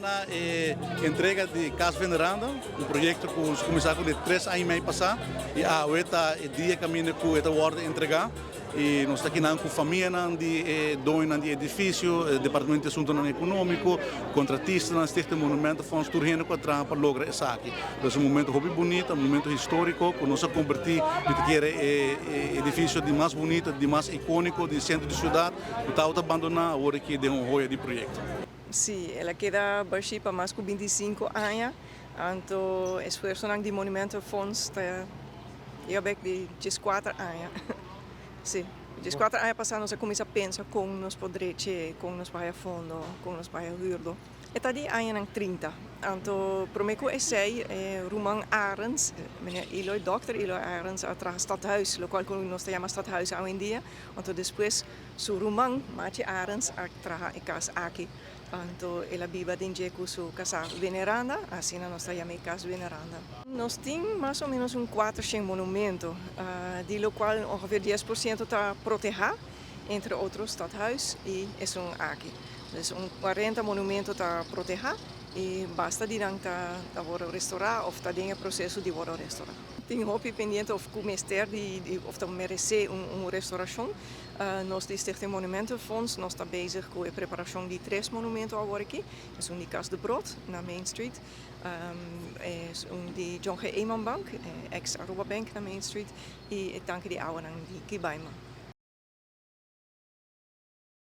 Na entrega de Casa Veneranda, projeto que começou de 3 anos e meio passado, e agora é dia caminho que está ordem entregar. E nós estamos aqui com a família de dono de edifício, departamento de assunto econômico, contratista, este monumento, fomos turrendo para lograr isso aqui. Então, é um momento muito bonito, um momento histórico, que nós convertimos em edifício de mais bonito, de mais icônico, de centro de cidade, que está abandonado, agora que é um joia de projeto. Sim, ela queda baixi para mais de 25 anos, então esforço de monumento fonds eu acho de 4 anos. Sim, de 4 anos passados nós começamos a pensar como nós poderíamos, como nós pagar fundo, como nós pagar huurdo. E tá de anos 30. Então, para mim é sei, Roman Arends, meneer Eloy, Dr. Eloy Arends, atrás stadhuis, local que nós chamamos stadhuis hoje em dia. Então, depois, su Roman, Mati Arends, atrás em casa aqui. Então, ela vive dentro de sua casa veneranda, assim nós chamamos casa veneranda. Nós temos mais ou menos 400 monumentos, de lo qual ongeveer 10% está protegido, entre outros stadhuis e é aqui. Dus 40 monumentos está protegido e basta de não tá worden restaurado ou está em processo de worden restaurado. Tem hobby pendente of comester of dat merece restauração. Nós de Stichting Monumentenfonds nós está bezig com a preparação de 3 monumentos agora aqui. É de Casa de Brod na Main Street, é de John G. Eman Bank, ex-Aruba Bank na Main Street e tanque de oude de Kibaima.